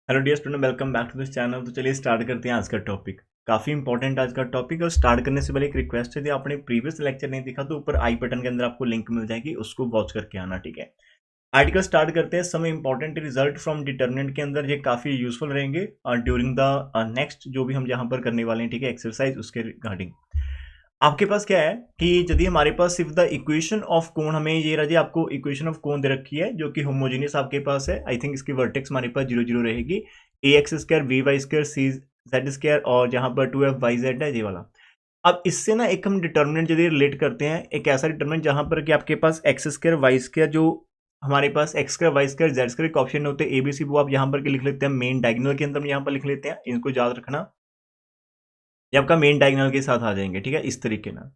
Hello dear student, welcome back to this channel. तो चलिए start करते हैं आज का टॉपिक। काफ़ी इंपॉर्टेंट आज का टॉपिक। और स्टार्ट करने से पहले एक रिक्वेस्ट है, यदि आपने प्रीवियस लेक्चर नहीं देखा तो ऊपर आई बटन के अंदर आपको लिंक मिल जाएगी, उसको वॉच करके आना, ठीक है। आर्टिकल स्टार्ट करते हैं। Some important result from determinant के अंदर ये काफ़ी यूजफुल रहेंगे ड्यूरिंग द नेक्स्ट जो भी हम यहाँ पर करने वाले हैं, ठीक है, एक्सरसाइज उसके रिगार्डिंग। आपके पास क्या है कि यदि हमारे पास सिर्फ द इक्वेशन ऑफ कोण, हमें ये रही आपको इक्वेशन ऑफ कोण दे रखी है जो कि होमोजेनियस आपके पास है। आई थिंक इसकी वर्टेक्स हमारे पास 0 0 रहेगी। A x square b y square c z square और जहां पर 2f y z है ये वाला। अब इससे ना एक हम डिटर्मिनेंट यदि रिलेट करते हैं, एक ऐसा डिटर्मिनेंट जहां पर कि आपके पास एक्स स्क्वायर वाई स्क्वायर, जो हमारे पास x square Y square Z square के ऑप्शन होते हैं ए बी सी, वो आप यहाँ पर लिख लेते हैं मेन डायगोनल के अंदर, यहाँ पर लिख लेते हैं, इनको याद रखना। ये आपका मेन डायगोनल के साथ आ जाएंगे, ठीक है, इस तरीके ना।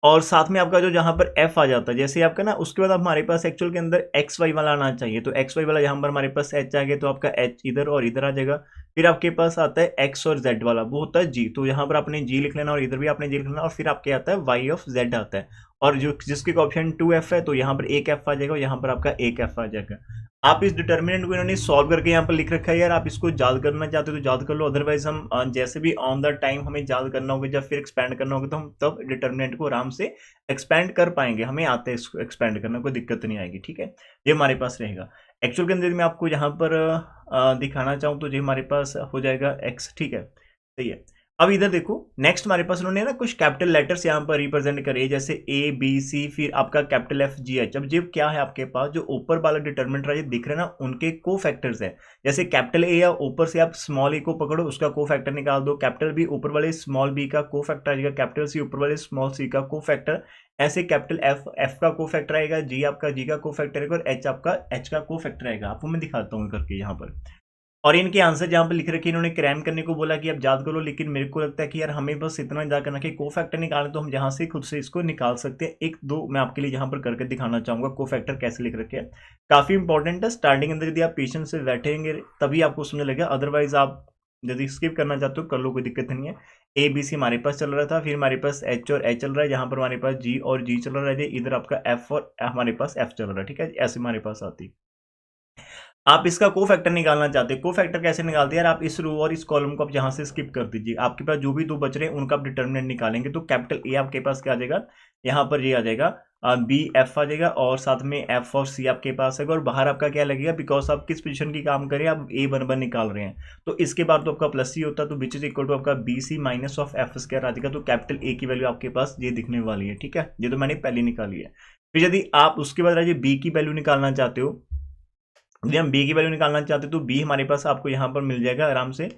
और साथ में आपका जो जहां पर f आ जाता है, जैसे आपका ना, उसके बाद हमारे पास एक्चुअल के अंदर एक्स वाई वाला आना चाहिए। तो एक्स वाई वाला यहाँ पर हमारे पास h आ गया, तो आपका h इधर और इधर आ जाएगा। फिर आपके पास आता है x और z वाला, वो होता है g। तो यहाँ पर आपने g लिख लेना और इधर भी आपने g लिख लेना। और फिर आपके आता है y ऑफ z आता है। और जो जिसके ऑप्शन 2f है, तो यहाँ पर एक f आ जाएगा और यहाँ पर आपका एक f आ जाएगा। आप इस डिटर्मिनेंट को इन्होंने सॉल्व करके यहाँ पर लिख रखा है यार, आप इसको याद करना चाहते हो तो याद कर लो। अदरवाइज हम जैसे भी ऑन द टाइम हमें याद करना होगा, जब फिर एक्सपैंड करना होगा, तो हम तब डिटर्मिनेंट को आराम से एक्सपैंड कर पाएंगे। हमें आते हैं इसको एक्सपैंड करना, कोई दिक्कत नहीं आएगी, ठीक है। ये हमारे पास रहेगा। एक्चुअल के अंदर मैं आपको यहाँ पर दिखाना चाहूँ तो ये हमारे पास हो जाएगा एक्स, ठीक है, सही है। अब इधर देखो, नेक्स्ट हमारे पास उन्होंने ना कुछ कैपिटल लेटर्स यहाँ पर रिप्रेजेंट करे, जैसे ए बी सी, फिर आपका कैपिटल एफ जी एच। अब जब क्या है आपके पास, जो ऊपर वाला डिटर्मिनेंट है दिख रहा है ना, उनके को फैक्टर्स है। जैसे कैपिटल ए या ऊपर से आप स्मॉल ए को पकड़ो, उसका को फैक्टर निकाल दो। कैपिटल बी ऊपर वाले स्मॉल बी का को फैक्टर आएगा। कैपिटल सी ऊपर वाले स्मॉल सी का को फैक्टर। ऐसे कैपिटल एफ एफ का को फैक्टर आएगा, जी आपका जी का को फैक्टर आएगा और एच आपका एच का को फैक्टर आएगा। आपको मैं दिखाता हूँ करके यहाँ पर। और इनके आंसर जहां पर लिख रखे, इन्होंने क्रैम करने को बोला कि आप याद करो, लेकिन मेरे को लगता है कि यार हमें बस इतना याद करना कि को फैक्टर निकालना, तो हम जहां से खुद से इसको निकाल सकते हैं। एक दो मैं आपके लिए यहाँ पर करके दिखाना चाहूंगा को फैक्टर कैसे लिख रखे हैं। काफी इंपॉर्टेंट है। स्टार्टिंग अंदर यदि आप पेशेंस से बैठेंगे तभी आपको समझने लगेगा, अदरवाइज आप यदि स्किप करना चाहते हो कर लो, कोई दिक्कत नहीं है। ए बी सी हमारे पास चल रहा था, फिर हमारे पास एच और एच चल रहा है, यहाँ पर हमारे पास जी और जी चल रहा है, इधर आपका एफ और हमारे पास एफ चल रहा है, ठीक है। ऐसे हमारे पास आती। आप इसका को फैक्टर निकालना चाहते हैं, को फैक्टर कैसे निकालते हैं यार, आप इस रो और इस कॉलम को आप जहां से स्किप कर दीजिए। आपके पास जो भी दो बच रहे हैं उनका आप डिटर्मिनेंट निकालेंगे। तो कैपिटल ए आपके पास क्या आ जाएगा, यहाँ पर ये आ जाएगा बी एफ आ जाएगा, और साथ में एफ और सी आपके पास है। और बाहर आपका क्या लगेगा, बिकॉज आप किस पोजीशन की काम करें, आप ए वन वन निकाल रहे हैं, तो इसके बाद तो आपका प्लस सी होता है, तो विच इज इक्वल टू आपका b C minus of f square आ जाएगा। तो कैपिटल ए की वैल्यू आपके पास ये दिखने वाली है, ठीक है। ये तो मैंने पहले निकाली है। फिर यदि आप उसके बाद बी की वैल्यू निकालना चाहते हो, यदि हम बी की वैल्यू निकालना चाहते हैं तो बी हमारे पास आपको यहाँ पर मिल जाएगा आराम से।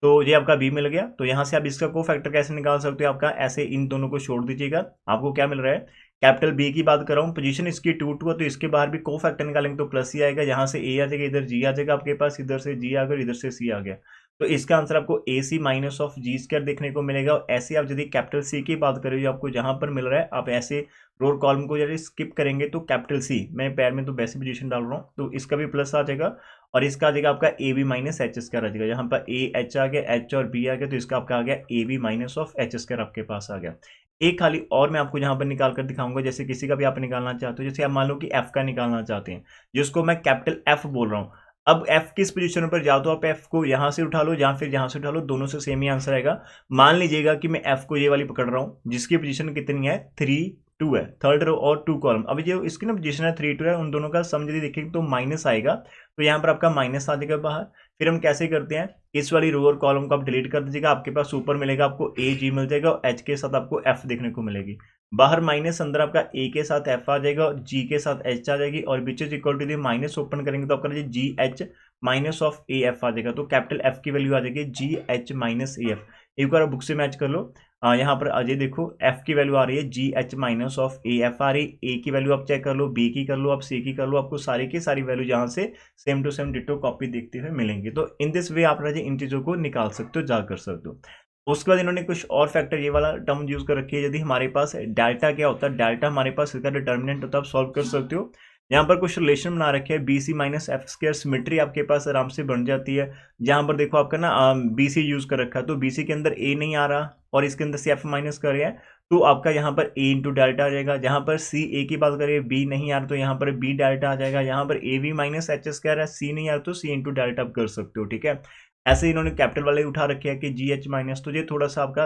तो ये आपका बी मिल गया। तो यहाँ से आप इसका को फैक्टर कैसे निकाल सकते हो, आपका ऐसे इन दोनों को छोड़ दीजिएगा। आपको क्या मिल रहा है, कैपिटल बी की बात कर रहा हूँ, पोजीशन इसकी 2 2 है, तो इसके बाहर भी को फैक्टर निकालेंगे तो प्लस ही आएगा। यहाँ से ए आ जाएगा, इधर जी आ जाएगा आपके पास, इधर से जी आ गया, इधर से सी आ गया। तो इसका आंसर आपको ए सी माइनस ऑफ जी स्क्वायर देखने को मिलेगा। और ऐसे आप यदि कैपिटल सी की बात करें, जो आपको जहां पर मिल रहा है, आप ऐसे रोड कॉलम को यदि स्किप करेंगे तो कैपिटल सी, मैं पैर में तो वैसी पोजीशन डाल रहा हूँ, तो इसका भी प्लस आ जाएगा। और इसका आ जाएगा आपका a B minus h square आ जाएगा। यहाँ पर ए एच आ गया, एच और बी आ गया, तो इसका आपका आ गया A B minus of H square आपके पास आ गया। एक खाली और मैं आपको यहाँ पर निकाल कर दिखाऊंगा, जैसे किसी का भी आप निकालना चाहते हो। जैसे आप मान लो कि एफ का निकालना चाहते हैं, जिसको मैं कैपिटल एफ बोल रहा हूँ। अब एफ किस पोजीशन पर जाओ, तो आप एफ को यहाँ से उठा लो या फिर यहाँ से उठा लो, दोनों से सेम ही आंसर आएगा। मान लीजिएगा कि मैं एफ को ये वाली पकड़ रहा हूँ, जिसकी पोजीशन कितनी है 3 2 है, थर्ड रो और 2 कॉलम। अभी जो इसकी ना पोजीशन है 3 2 है, उन दोनों का सम यदि देखेंगे तो माइनस आएगा, तो यहाँ पर आपका माइनस आ जाएगा बाहर। फिर हम कैसे करते हैं, इस वाली रो और कॉलम को आप डिलीट कर दीजिएगा, आपके पास ऊपर मिलेगा आपको ए जी मिल जाएगा और एच के साथ आपको एफ देखने को मिलेगी। बाहर माइनस, अंदर आपका ए के साथ एफ आ जाएगा और जी के साथ एच आ जाएगी, और which is equal to the minus open करेंगे तो आपका g h minus of a f आ जाएगा। तो कैपिटल एफ की वैल्यू आ जाएगी g h minus a f. एक बार बुक से मैच कर लो। यहाँ पर अजय देखो, एफ की वैल्यू आ रही है g h minus of a f आ रही। ए की वैल्यू आप चेक कर लो, बी की कर लो, आप सी की कर लो, आपको सारी की सारी वैल्यू जहाँ से same to same ditto copy देखते हुए मिलेंगे। तो इन दिस वे आप राजे इन चीज़ों को निकाल सकते हो, जा कर सकते हो। उसके बाद इन्होंने कुछ और फैक्टर ये वाला टर्म यूज कर रखी है। यदि हमारे पास डेल्टा क्या होता है, डेल्टा हमारे पास इसका डिटर्मिनेंट होता है, आप सॉल्व कर सकते हो। यहाँ पर कुछ रिलेशन बना रखे हैं, बी सी माइनस एफ स्क्वायर, सिमेट्री आपके पास आराम से बन जाती है। जहाँ पर देखो आपका ना बी सी यूज कर रखा है, तो बी सी के अंदर ए नहीं आ रहा और इसके अंदर से एफ माइनस कर रहे हैं, तो आपका यहाँ पर a इंटू डेल्टा आ जाएगा। जहाँ पर c a की बात करें, b नहीं आ रहा तो यहाँ पर b डेल्टा आ जाएगा। यहाँ पर a v minus h square है, c नहीं आ रहा तो c इंटू डेल्टा आप कर सकते हो, ठीक है। ऐसे इन्होंने कैपिटल वाले उठा रखे हैं कि जी एच माइनस, तो ये थोड़ा सा आपका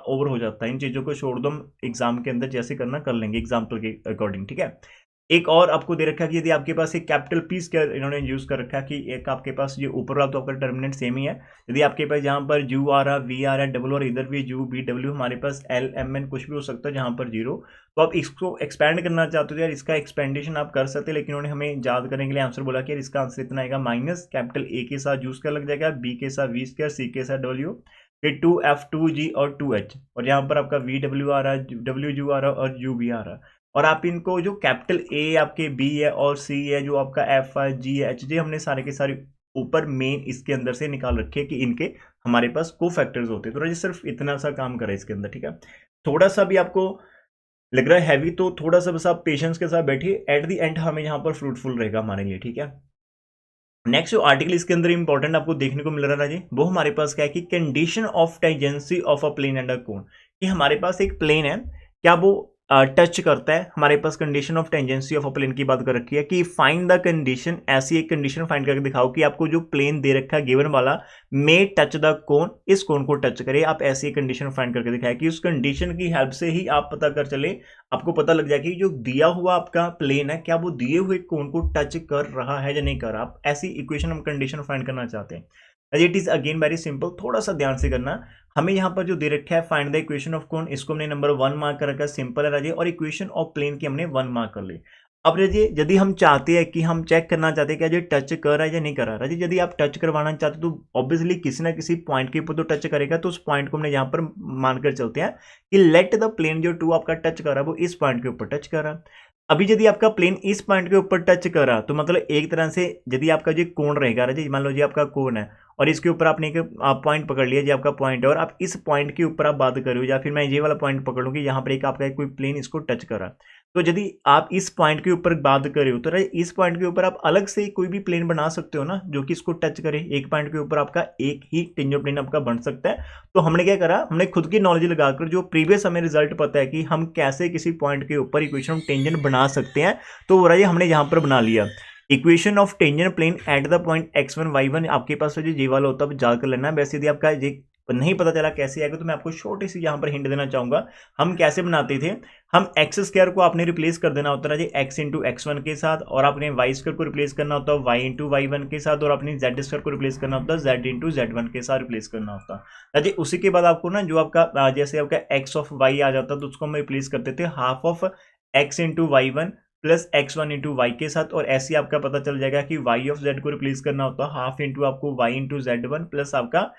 ओवर हो जाता है। इन चीज़ों को छोड़ दो, हम एग्जाम के अंदर जैसे करना कर लेंगे एग्जाम्पल के अकॉर्डिंग, ठीक है। एक और आपको दे रखा है कि यदि आपके पास एक कैपिटल पी स्क्वायर इन्होंने यूज कर रखा है कि एक आपके पास ये ऊपर वाला तो आपका डिटर्मिनेंट सेम ही है। यदि आपके पास जहाँ पर यू आ रहा, वी आ रहा है, डब्ल्यू और इधर भी यू बी डब्ल्यू, हमारे पास एल एम एन कुछ भी हो सकता है जहाँ पर जीरो, तो आप इसको एक्सपैंड करना चाहते हो यार, इसका एक्सपेंडेशन आप कर सकते हैं। लेकिन उन्होंने हमें याद करने के लिए आंसर बोला कि यार इसका आंसर इतना आएगा, माइनस कैपिटल ए के साथ यू स्क्वायर लग जाएगा, बी के साथ वी स्क्वायर, सी के साथ डब्ल्यू, फिर 2f 2g और 2h, और यहाँ पर आपका वी डब्ल्यू आ रहा है, डब्ल्यू यू आ रहा है और यू भी आ रहा है। और आप इनको जो कैपिटल ए आपके बी है और सी है, जो आपका एफ है, जी है, एच जी, हमने सारे के सारे ऊपर मेन इसके अंदर से निकाल रखे कि इनके हमारे पास को फैक्टर्स होते हैं। तो राजी सिर्फ इतना सा काम करें इसके अंदर, ठीक है। थोड़ा सा भी आपको लग रहा है हैवी तो थोड़ा सा बस आप पेशेंस के साथ बैठिए, एट द एंड हमें यहाँ पर फ्रूटफुल रहेगा हमारे लिए, ठीक है। नेक्स्ट जो आर्टिकल इसके अंदर इंपॉर्टेंट आपको देखने को मिल रहा है जी, वो हमारे पास क्या है कि condition of tangency of a plane and a cone, कि हमारे पास एक प्लेन है, क्या वो टच करता है। हमारे पास condition of tangency of a plane की बात कर रखी है कि फाइंड द कंडीशन, ऐसी एक कंडीशन फाइंड करके दिखाओ कि आपको जो प्लेन दे रखा है गिवन वाला मे टच द कोन, इस कोन को टच करे। आप ऐसी कंडीशन फाइंड करके दिखाया कि उस कंडीशन की हेल्प से ही आप पता कर चले, आपको पता लग जाए कि जो दिया हुआ आपका प्लेन है क्या वो दिए हुए कोन को टच कर रहा है या नहीं कर रहा। आप ऐसी इक्वेशन हम कंडीशन फाइंड करना चाहते हैं। It is again very simple, थोड़ा सा ध्यान से करना। हमें यहाँ पर जो दे रखा है find the equation of cone, इसको हमने नंबर 1 मार्क कर रखा है, सिंपल है राजे। और इक्वेशन ऑफ प्लेन की हमने 1 मार्क कर ली। अब राजे यदि हम चाहते हैं कि हम चेक करना चाहते हैं कि जो टच कर रहा है या नहीं कर रहा है, राजे यदि आप टच करवाना चाहते हो तो ऑब्वियसली किसी ना किसी पॉइंट के ऊपर तो टच करेगा। तो उस पॉइंट को हमने यहाँ पर मानकर चलते हैं कि लेट द प्लेन जो टू आपका टच कर रहा है वो इस पॉइंट के ऊपर टच कर रहा है। अभी यदि आपका प्लेन इस पॉइंट के ऊपर टच कर रहा तो मतलब एक तरह से यदि आपका जो कोण रहेगा राजे, मान लो जी आपका कोण है और इसके ऊपर आपने एक पॉइंट पकड़ लिया जी, आपका पॉइंट है, और आप इस पॉइंट के ऊपर आप बात कर रहे हो, या फिर मैं ये वाला पॉइंट पकड़ लूँ कि यहाँ पर एक आपका कोई प्लेन इसको टच कर रहा। तो यदि आप इस पॉइंट के ऊपर बात कर रहे हो तो इस पॉइंट के ऊपर आप अलग से कोई भी प्लेन बना सकते हो ना, जो कि इसको टच करे। एक पॉइंट के ऊपर आपका एक ही टेंजेंट प्लेन आपका बन सकता है। तो हमने क्या करा, हमने खुद की नॉलेज लगाकर जो प्रीवियस हमें रिजल्ट पता है कि हम कैसे किसी पॉइंट के ऊपर इक्वेशन ऑफ टेंजेंट बना सकते हैं, तो वो हमने यहाँ पर बना लिया। Equation of tangent plane at the point x1 y1, आपके पास जो ये वाला होता है याद कर लेना। वैसे यदि आपका ये नहीं पता चला कैसे आएगा तो मैं आपको छोटी सी यहाँ पर हिंट देना चाहूंगा। हम कैसे बनाते थे, हम एक्स स्क्वायर को आपने रिप्लेस कर देना होता है जी एक्स इंटू x1 के साथ, और आपने वाई स्क्वायर को रिप्लेस करना होता है y इंटू y1 के साथ, और अपनी जेड स्क्वायर को रिप्लेस करना होता है z इंटू z1 के साथ रिप्लेस करना होता है जी। उसी के बाद आपको ना जो आपका जैसे आपका x ऑफ y आ जाता तो उसको हम रिप्लेस करते थे half of x into y1 plus x1 into Y के साथ, और ऐसे आपका पता चल जाएगा कि y ऑफ z को रिप्लेस करना होता है हाफ इंटू आपको y इंटू z1 प्लस आपका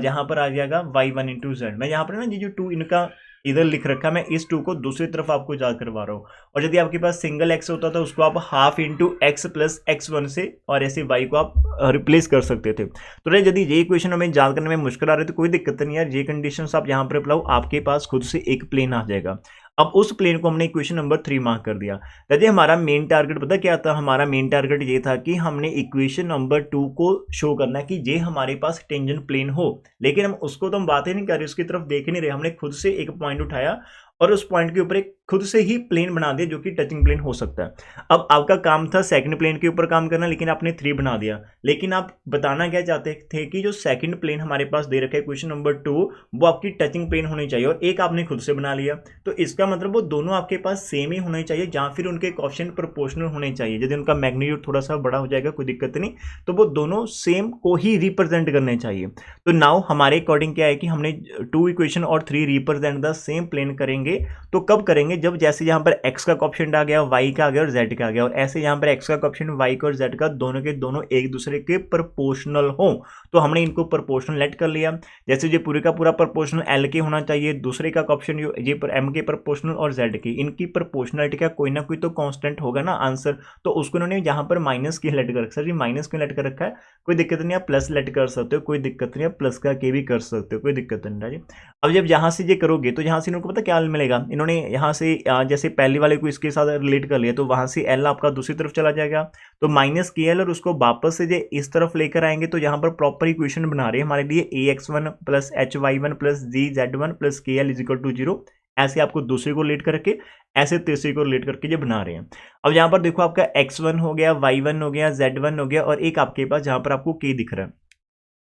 जहां पर आ जाएगा y1 इंटू जेड। मैं यहाँ पर ना ये जो 2 इनका इधर लिख रखा, मैं इस 2 को दूसरी तरफ आपको याद करवा रहा हूँ। और यदि आपके पास सिंगल x होता तो उसको आप half into x plus x1 से और ऐसे y को आप रिप्लेस कर सकते थे। तो यदि ये इक्वेशन हमें याद करने में मुश्किल आ रही है तो कोई दिक्कत नहीं यार, ये कंडीशन आप यहाँ पर अप्लाई, आपके पास खुद से एक प्लेन आ जाएगा। अब उस प्लेन को हमने इक्वेशन नंबर 3 मार्क कर दिया। देखिए हमारा मेन टारगेट पता क्या था, हमारा मेन टारगेट ये था कि हमने इक्वेशन नंबर 2 को शो करना है कि ये हमारे पास टेंजेंट प्लेन हो। लेकिन हम उसको तो हम बात ही नहीं कर रहे, उसकी तरफ देख नहीं रहे, हमने खुद से एक पॉइंट उठाया और उस पॉइंट के ऊपर एक खुद से ही प्लेन बना दिया जो कि टचिंग प्लेन हो सकता है। अब आपका काम था सेकंड प्लेन के ऊपर काम करना, लेकिन आपने 3 बना दिया। लेकिन आप बताना क्या चाहते थे कि जो सेकंड प्लेन हमारे पास दे रखा है क्वेश्चन नंबर 2, वो आपकी टचिंग प्लेन होनी चाहिए, और एक आपने खुद से बना लिया। तो इसका मतलब वो दोनों आपके पास सेम ही होने चाहिए, या फिर उनके कोएफिशिएंट प्रोपोर्शनल होने चाहिए। यदि उनका मैग्नीट्यूड थोड़ा सा बड़ा हो जाएगा कोई दिक्कत नहीं, तो वो दोनों सेम को ही रिप्रेजेंट करने चाहिए। तो नाउ हमारे अकॉर्डिंग क्या है कि हमने 2 इक्वेशन और 3 रिप्रेजेंट द सेम प्लेन करेंगे। तो कब करेंगे, जब जैसे यहाँ पर x का कोएफिशिएंट आ गया, y का आ गया और z का आ गया, और ऐसे यहाँ पर x का कोएफिशिएंट y का और z का दोनों के दोनों एक दूसरे के प्रोपोर्शनल हो, तो हमने इनको प्रोपोर्शनल लेट कर लिया। जैसे ये पूरे का पूरा प्रोपोर्शनल l के होना चाहिए, दूसरे का कोएफिशिएंट ये पर m के प्रोपोर्शनल और z के, इनकी प्रोपोर्शनलिटी का कोई ना कोई तो कांस्टेंट होगा ना आंसर। तो उसको उन्होंने यहाँ पर माइनस के लेट कर रखा है। सर जी माइनस क्यों लेट कर रखा है, कोई दिक्कत नहीं, आप प्लस लेट कर सकते हो, कोई दिक्कत नहीं, आप प्लस का के भी कर सकते हो, कोई दिक्कत नहीं है। अब जब यहाँ से ये करोगे तो यहाँ से इनको पता क्या मिलेगा, इन्होंने यहाँ से जैसे पहले वाले को इसके साथ रिलेट कर लिया, तो वहां से एल आपका दूसरी तरफ चला जाएगा, तो माइनस के एल, और उसको वापस से इस तरफ लेकर आएंगे तो यहाँ पर प्रॉपर इक्वेशन बना रहे हैं हमारे लिए ax1 plus hy1 plus gz1 plus के एल इज इक्वल टू 0, ऐसे आपको दूसरे को रिलेट करके, ऐसे तीसरे को रिलेट करके ये बना रहे हैं। अब यहाँ पर देखो आपका x1 हो गया, y1 हो गया, z1 हो गया और एक आपके पास जहाँ पर आपको k दिख रहा है,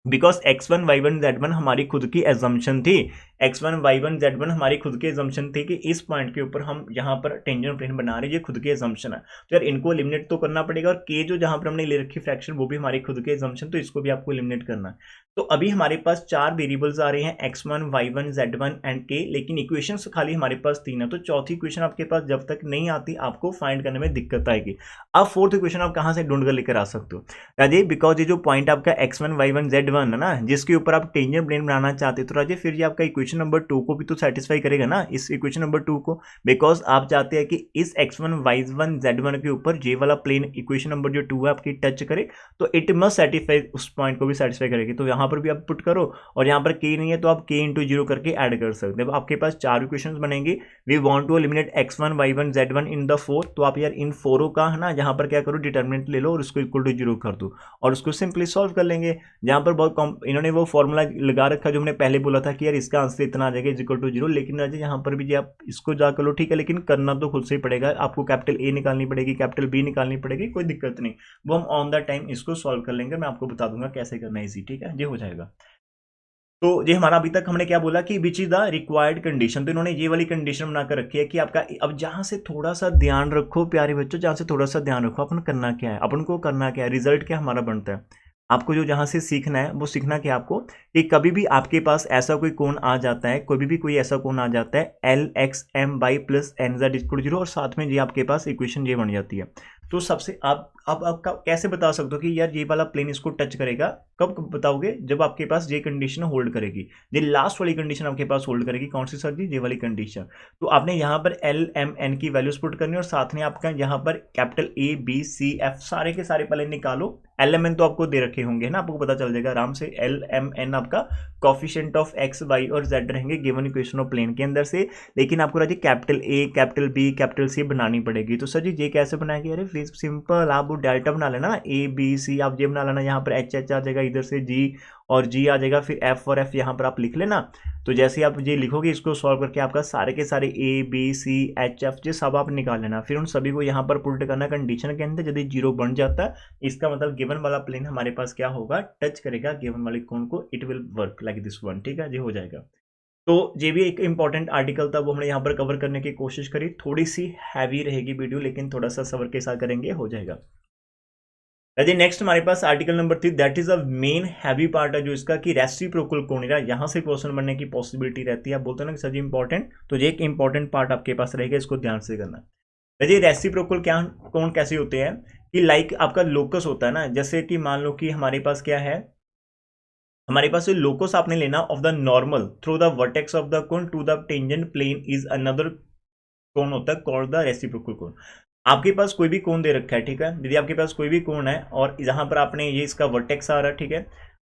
बिकॉज x1 y1 z1 हमारी खुद की एजम्पशन थी। x1 y1 z1 हमारी खुद की एजम्पशन थी कि इस पॉइंट के ऊपर हम यहाँ पर टेंजेंट प्लेन बना रहे हैं, ये खुद की एजम्पशन है। तो यार इनको एलिमिनेट तो करना पड़ेगा, और k जो जहां पर हमने ले रखी फ्रैक्शन वो भी हमारी खुद की एजम्पशन, तो इसको भी आपको एलिमिनेट करना है। तो अभी हमारे पास 4 वेरिएबल्स आ रहे हैं x1 y1 z1 and k, लेकिन इक्वेशंस खाली हमारे पास 3 है। तो चौथी इक्वेशन आपके पास जब तक नहीं आती आपको फाइंड करने में दिक्कत आएगी। अब फोर्थ इक्वेशन आप कहां से ढूंढ कर लेकर आ सकते हो राजे, बिकॉज ये जो पॉइंट आपका x1 y1 z1 है ना, जिसके ऊपर आप टेंजेंट प्लेन बनाना चाहते हो, तो राजे फिर ये आपका इक्वेशन नंबर 2 को भी तो सेटिस्फाई करेगा ना, इस इक्वेशन नंबर 2 को, बिकॉज आप चाहते हैं कि इस x1 y1 z1 के ऊपर ये वाला प्लेन इक्वेशन नंबर जो 2 है आपकी टच करे, तो इट मस्ट सेटिस्फाई, उस पॉइंट को भी सेटिस्फाई करेगी। तो यहाँ पर भी आप पुट करो, और यहाँ पर k नहीं है तो आप k इंटू 0 करके ऐड कर सकते हैं। आपके पास 4 इक्वेशंस बनेंगे। We want to eliminate x1 y1 z1 in the 4, तो आप यार इन 4 का है ना यहाँ पर क्या करो, डिटर्मिनेंट ले लो और उसको इक्वल टू 0 कर दो और उसको सिंपली सॉल्व कर लेंगे। यहाँ पर बहुत इन्होंने वो फॉर्मूला लगा रखा जो हमने पहले बोला था कि यार इसका आंसर इतना आ जाएगा इक्वल टू 0, लेकिन राजे यहाँ पर भी आप इसको जा कर लो, ठीक है, लेकिन करना तो खुद से ही पड़ेगा। आपको कैपिटल ए निकालनी पड़ेगी, कैपिटल बी निकालनी पड़ेगी, कोई दिक्कत नहीं, वो हम ऑन द टाइम इसको सॉल्व कर लेंगे। मैं आपको बता दूंगा कैसे करना है इजी, ठीक है, ये हो जाएगा। तो ये हमारा अभी तक हमने क्या बोला कि विच इज द रिक्वायर्ड कंडीशन, तो इन्होंने ये वाली कंडीशन बनाकर रखी है कि आपका, अब जहां से थोड़ा सा ध्यान रखो प्यारे बच्चों, जहां से थोड़ा सा ध्यान रखो, अपन करना क्या है, अपन को करना क्या है, रिजल्ट क्या हमारा बनता है, आपको जो जहां से सीखना है वो सीखना क्या आपको, कि कभी भी आपके पास ऐसा कोई कोण आ जाता है, कोई ऐसा कोण आ जाता है LXM/+ NZ=0, और साथ में ये आपके पास इक्वेशन ये बन जाती है। तो सबसे आप आपका कैसे बता सकते हो कि यार ये वाला प्लेन इसको टच करेगा, कब बताओगे, जब आपके पास ये कंडीशन होल्ड करेगी, ये लास्ट वाली कंडीशन आपके पास होल्ड करेगी। कौन सी सर जी, ये वाली कंडीशन। तो आपने यहाँ पर LMN की वैल्यूज पुट करनी, और साथ में आपका यहाँ पर कैपिटल ABCF सारे के सारे पहले निकालो। LMN तो आपको दे रखे होंगे ना, आपको पता चल जाएगा आराम से। LMN आपका कोफिशिएंट ऑफ x, y और z रहेंगे गिवन इक्वेशन ऑफ प्लेन के अंदर से, लेकिन आपको राजी capital A, capital B, capital C बनानी पड़ेगी। तो सर जी ये कैसे बनाएगी, अरे प्लीज सिंपल, आप वो डेल्टा बना लेना ना, A B C आप ये बना लेना, यहाँ पर H आ जाएगा, इधर से G और G आ जाएगा, फिर F और F यहाँ पर आप लिख लेना। तो जैसे आप ये लिखोगे इसको सॉल्व करके आपका सारे के सारे A B C H F ये सब आप निकाल लेना, फिर उन सभी को यहाँ पर पुट करना कंडीशन के अंदर। यदि 0 बन जाता है इसका मतलब गिवन वाला प्लेन हमारे पास क्या होगा, टच करेगा गिवन वाले कोण को, it will work like this one, ठीक है, ये हो जाएगा। तो ये भी एक इंपॉर्टेंट आर्टिकल था, वो हमने यहाँ पर कवर करने की कोशिश करी। थोड़ी सी हैवी रहेगी वीडियो, लेकिन थोड़ा सा सबर के साथ करेंगे, हो जाएगा। नेक्स्ट हमारे पास article number 3, that is a main heavy part है जो इसका, कि रेसिप्रोकल कोण, यहाँ से क्वेश्चन बनने की पॉसिबिलिटी रहती है। आप बोलते हैं ना कि सर जी इंपॉर्टेंट, तो ये एक इंपॉर्टेंट पार्ट आपके पास रहेगा, इसको ध्यान से करना। रेसिप्रोकल क्या कोण कैसे होते हैं, कि लाइक आपका लोकस होता है ना, जैसे कि मान लो कि हमारे पास क्या है, हमारे पास लोकस आपने लेना of the normal through the vertex of the cone to the tangent plane is another cone होता है कॉल्ड द रेसिप्रोकल कोण। आपके पास कोई भी कोण दे रखा है, ठीक है, यदि आपके पास कोई भी कोण है और जहां पर आपने ये इसका वर्टेक्स आ रहा है, ठीक है,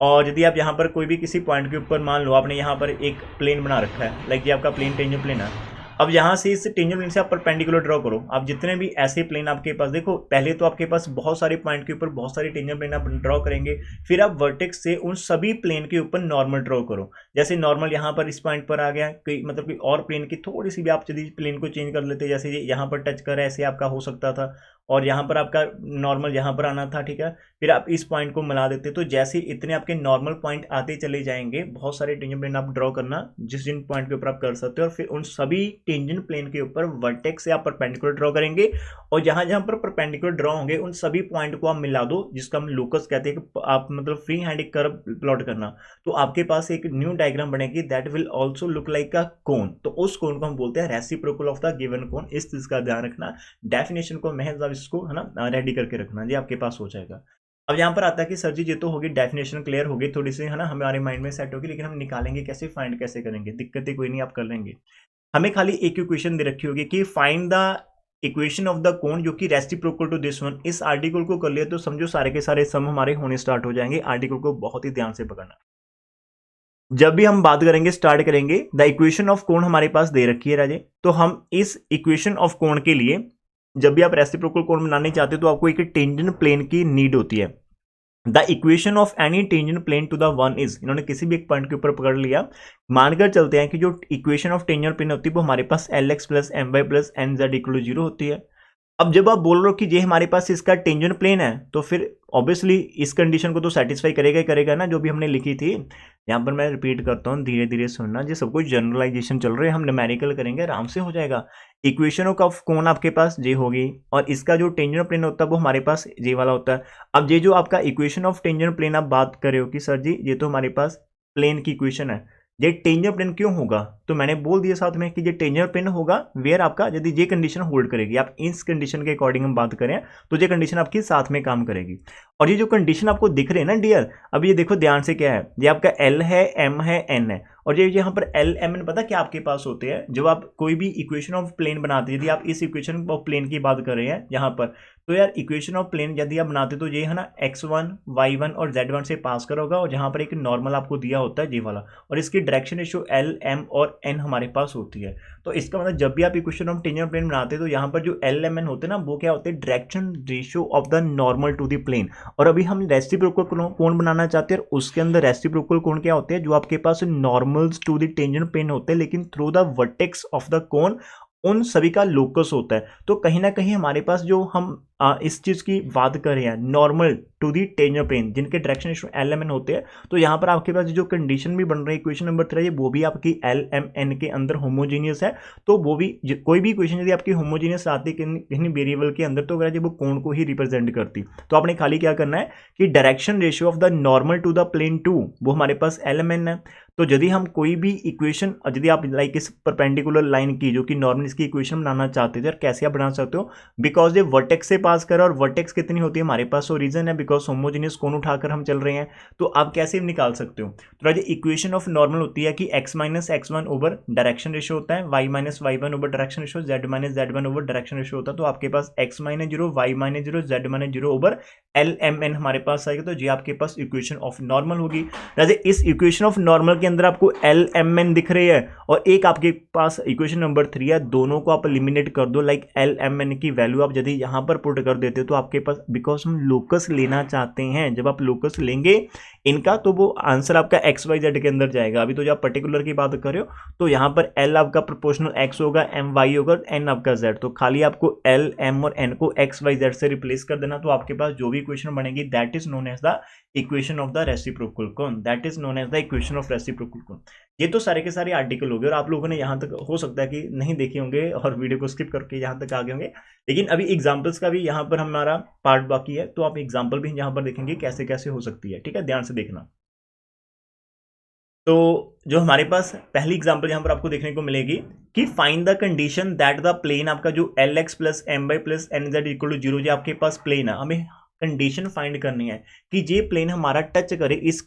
और यदि आप यहाँ पर कोई भी किसी पॉइंट के ऊपर मान लो आपने यहाँ पर एक प्लेन बना रखा है, लाइक ये आपका प्लेन टेंजेंट प्लेन है। अब यहाँ से इस टेंजेंट प्लेन से आप परपेंडिकुलर ड्रॉ करो। आप जितने भी ऐसे प्लेन आपके पास, देखो पहले तो आपके पास बहुत सारे पॉइंट के ऊपर बहुत सारे टेंजेंट प्लेन आप ड्रॉ करेंगे, फिर आप वर्टेक्स से उन सभी प्लेन के ऊपर नॉर्मल ड्रॉ करो। जैसे नॉर्मल यहाँ पर इस पॉइंट पर आ गया, कोई मतलब कि और प्लेन की थोड़ी सी भी आप यदि प्लेन को चेंज कर लेते, जैसे ये यहाँ पर टच कर, ऐसे आपका हो सकता था, और यहाँ पर आपका नॉर्मल यहाँ पर आना था, ठीक है, फिर आप इस पॉइंट को मिला देते। तो जैसे इतने आपके नॉर्मल पॉइंट आते चले जाएंगे, बहुत सारे टेंजेंट प्लेन आप ड्रॉ करना जिस जिन पॉइंट के ऊपर आप कर सकते हो, और फिर उन सभी टेंजेंट प्लेन के ऊपर वर्टेक्स से आप परपेंडिकुलर ड्रॉ करेंगे, और जहां जहां पर परपेंडिकुलर ड्रॉ होंगे उन सभी पॉइंट को आप मिला दो, जिसका हम लोकस कहते हैं, कि आप मतलब फ्री हैंड एक कर्व प्लॉट करना। तो आपके पास एक न्यू डायग्राम बनेगी, that will also look like a cone. तो उस कोन को हम बोलते हैं reciprocal of the given cone. इस चीज का ध्यान रखना, डेफिनेशन को महज आप इसको है ना रेडी करके रखना, ये आपके पास हो जाएगा। अब यहाँ पर आता है कि सर जी ये तो होगी, डेफिनेशन क्लियर होगी थोड़ी सी, है ना, हमारे माइंड में सेट होगी, लेकिन हम निकालेंगे कैसे, फाइंड कैसे करेंगे, दिक्कतें कोई नहीं, आप कर लेंगे। हमें खाली एक इक्वेशन दे रखी होगी कि find the equation of the कोन जो कि रेसिप्रोकल टू दिस वन। इस आर्टिकल को कर लिया तो समझो सारे के सारे सम हमारे होने स्टार्ट हो जाएंगे। आर्टिकल को बहुत ही ध्यान से पकड़ना। जब भी हम बात करेंगे, स्टार्ट करेंगे, द इक्वेशन ऑफ कोण हमारे पास दे रखी है राजे, तो हम इस इक्वेशन ऑफ कोण के लिए जब भी आप रेसिप्रोकल कोण बनाने चाहते हो तो आपको एक टेंजेंट प्लेन की नीड होती है। The equation of any tangent plane to the one is, इन्होंने किसी भी एक पॉइंट के ऊपर पकड़ लिया, मानकर चलते हैं कि जो इक्वेशन ऑफ टेंजेंट प्लेन होती है वो हमारे पास l x plus M Y plus N Z equal to 0 होती है। अब जब आप बोल रहे हो कि ये हमारे पास इसका टेंजेंट प्लेन है, तो फिर ऑब्वियसली इस कंडीशन को तो सेटिस्फाई करेगा ही करेगा ना, जो भी हमने लिखी थी। यहाँ पर मैं रिपीट करता हूँ, धीरे धीरे सुनना, जी सब कुछ जनरलाइजेशन चल रहा है, हम न्यूमेरिकल करेंगे, आराम से हो जाएगा। इक्वेशन ऑफ कौन आपके पास जे होगी, और इसका जो टेंजेंट प्लेन होता है वो हमारे पास जे वाला होता है। अब ये जो आपका इक्वेशन ऑफ टेंजेंट प्लेन आप बात कर रहे हो कि सर जी ये तो हमारे पास प्लेन की इक्वेशन है, ये टेंजेंट प्लेन क्यों होगा, तो मैंने बोल दिया साथ में कि ये टेंजेंट प्लेन होगा वेयर आपका यदि ये कंडीशन होल्ड करेगी, आप इस कंडीशन के अकॉर्डिंग हम बात करें तो ये कंडीशन आपकी साथ में काम करेगी। और ये जो कंडीशन आपको दिख रहे हैं ना डियर, अब ये देखो ध्यान से, क्या है, ये आपका एल है, एम है, एन है, और ये यहाँ पर एल एम एन पता क्या आपके पास होते हैं, जब आप कोई भी इक्वेशन ऑफ प्लेन बनाते हैं, यदि आप इस इक्वेशन ऑफ प्लेन की बात कर रहे हैं यहाँ पर, तो यार इक्वेशन ऑफ प्लेन यदि आप बनाते तो ये है ना x1 y1 और z1 से पास करोगा, और जहाँ पर एक नॉर्मल आपको दिया होता है ये वाला, और इसकी डायरेक्शन रेशियो एल एम और एन हमारे पास होती है। तो इसका मतलब जब भी आप इक्वेशन ऑफ टेंजेंट प्लेन बनाते हैं तो यहाँ पर जो एल एम एन होते हैं ना, वो क्या होते हैं, direction ratio of the normal to the plane. और अभी हम रेसिप्रोकल कोण बनाना चाहते हैं, और उसके अंदर रेसिप्रोकल कोण क्या होते हैं, जो आपके पास normals to the tangent plane होते हैं, लेकिन through the vertex of the cone उन सभी का लोकस होता है। तो कहीं ना कहीं हमारे पास जो हम इस चीज की बात कर रहे हैं, normal to the tangent plane जिनके डायरेक्शन एल एम एन होते हैं, तो यहाँ पर आपके पास जो कंडीशन भी बन रही है इक्वेशन नंबर 3, वो भी आपकी एल एम एन के अंदर होमोजीनियस है। तो वो भी कोई भी इक्वेशन यदि आपकी होमोजीनियस आती है किसी वेरिएबल के अंदर, तो अगर वो कोण को ही रिप्रेजेंट करती, तो आपने खाली क्या करना है कि direction ratio of the normal to the plane 2 वो हमारे पास एल एम एन है। तो यदि हम कोई भी इक्वेशन, यदि आप लाइक इस परपेंडिकुलर लाइन की जो कि नॉर्मल इसकी इक्वेशन बनाना चाहते थे, कैसे आप बना सकते हो, बिकॉज ये वर्टेक्स से पास कर, और वर्टेक्स कितनी होती है हमारे पास, तो रीजन है बिकॉज होमोजेनियस कोण उठाकर हम चल रहे हैं। तो आप कैसे निकाल सकते हो, तो राजे इक्वेशन ऑफ नॉर्मल होती है कि x minus x1 over direction ratio होता है, y minus y1 over direction ratio, z minus z1 over direction ratio होता है। तो आपके पास x minus 0, y minus 0, z minus 0 over L M N हमारे पास आएगा। तो ये आपके पास इक्वेशन ऑफ नॉर्मल होगी। राजे इस इक्वेशन ऑफ नॉर्मल के अंदर आपको एल एम एन दिख रही है, और एक आपके पास इक्वेशन नंबर 3 है, दोनों को आप एलिमिनेट कर दो। लाइक एल एम एन की वैल्यू आप यदि यहाँ पर पुट कर देते हो, तो आपके पास, बिकॉज हम लोकस लेना चाहते हैं, जब आप लोकस लेंगे इनका तो वो आंसर आपका एक्स वाई जेड के अंदर जाएगा। अभी तो जब आप पर्टिकुलर की बात कर रहे हो, तो यहाँ पर एल आपका प्रोपोर्शनल एक्स होगा, एम वाई होगा, एन आपका जेड। तो खाली आपको एल एम और एन को एक्स वाई जेड से रिप्लेस कर देना, तो आपके पास जो भी इक्वेशन बनेगी that is known as the equation of the reciprocal cone, that is known as the equation of reciprocal cone. ये तो सारे के सारे आर्टिकल हो गए, और आप लोगों ने यहाँ तक हो सकता है कि नहीं देखे होंगे और वीडियो को स्किप करके यहाँ तक आ गए होंगे, लेकिन अभी एग्जाम्पल्स का भी यहाँ पर हमारा पार्ट बाकी है, तो आप एग्जाम्पल भी यहाँ पर देखेंगे कैसे कैसे हो सकती है। ठीक है, ध्यान से देखना। तो जो हमारे पास पहली एग्जांपल यहां पर आपको देखने को मिलेगी कि find the condition that the plane आपका जो L x plus M Y plus N Z equal to 0, जो आपके पास प्लेन है, हमें कंडीशन फाइंड करनी है कि ये प्लेन हमारा टच करे इस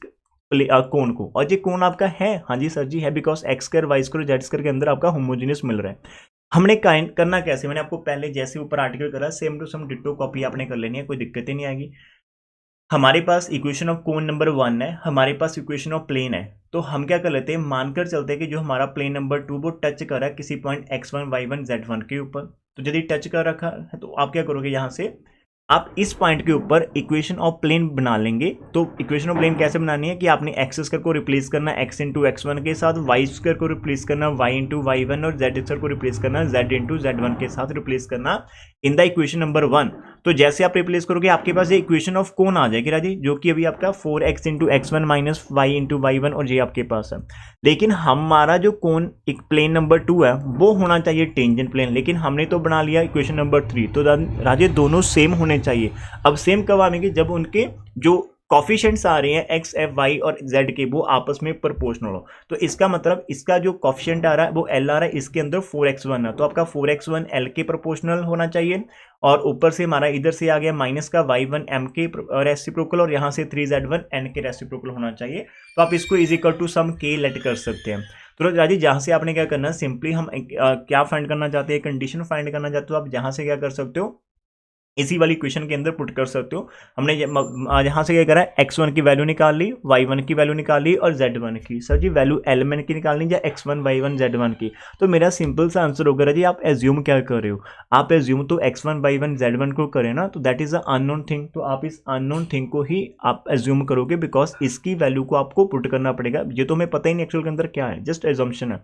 कोण को, और ये कोण आपका है, हाँ जी सर जी है, because X square Y square Z square के अंदर आपका होमोजेनियस मिल रहा है। हमने करना कैसे, मैंने आपको पहले जैसे ऊपर आर्टिकल करा same to same ditto copy आपने कर लेनी है, कोई दिक्कत ही नहीं आएगी। हमारे पास इक्वेशन ऑफ कोण नंबर 1 है, हमारे पास इक्वेशन ऑफ प्लेन है, तो हम क्या कर लेते हैं, मानकर चलते हैं कि जो हमारा प्लेन नंबर 2 वो टच कर रहा है किसी पॉइंट x1 y1 z1 के ऊपर। तो यदि टच कर रखा है तो आप क्या करोगे, यहाँ से आप इस पॉइंट के ऊपर इक्वेशन ऑफ प्लेन बना लेंगे। तो इक्वेशन ऑफ प्लेन कैसे बनानी है कि आपने एक्स स्क्वायर को रिप्लेस करना x इंटू x1 के साथ, y स्क्वायर को रिप्लेस करना y इंटू y1, और z स्क्वायर को रिप्लेस करना z इंटू z1 के साथ रिप्लेस करना इन द इक्वेशन नंबर 1। तो जैसे आप रिप्लेस करोगे आपके पास ये इक्वेशन ऑफ कोण आ जाएगी राजी, जो कि अभी आपका 4x into x1 minus Y into y1, और ये आपके पास है। लेकिन हमारा जो कोण एक प्लेन नंबर 2 है वो होना चाहिए टेंजेंट प्लेन, लेकिन हमने तो बना लिया इक्वेशन नंबर 3, तो राजे दोनों सेम होने चाहिए। अब सेम कब आएंगे, जब उनके जो कॉफिशिएंट्स आ रहे हैं एक्स एफ वाई और जेड के वो आपस में प्रोपोर्शनल हो। तो इसका मतलब इसका जो कॉफिशिएंट आ रहा है वो एल आ रहा है, इसके अंदर 4x1 है, तो आपका 4x1 एल के प्रोपोर्शनल होना चाहिए, और ऊपर से हमारा इधर से आ गया माइनस का y1 m के रेसिप्रोकल, और यहाँ से 3z1 n के रेसिप्रोकल होना चाहिए। तो आप इसको is equal to some k let कर सकते हैं। तो राजी जहाँ से आपने क्या करना है, सिंपली हम क्या फाइंड करना चाहते हैं, कंडीशन फाइंड करना चाहते हो, आप जहाँ से क्या कर सकते हो, इसी वाली इक्वेशन के अंदर पुट कर सकते हो। हमने यहाँ से क्या करा है, x1 की वैल्यू निकाल ली, y1 की वैल्यू निकाल ली और z1 की। सर जी वैल्यू एलिमेंट की निकालनी या x1 y1 z1 की? तो मेरा सिंपल सा आंसर होगा जी, आप एज्यूम क्या कर रहे हो, आप एज्यूम तो x1 y1 z1 को करें ना, तो that is a unknown thing, तो आप इस अननोन थिंग को ही आप एज्यूम करोगे, बिकॉज इसकी वैल्यू को आपको पुट करना पड़ेगा। ये तो हमें पता ही नहीं एक्चुअल के अंदर क्या है, जस्ट एजम्पशन है।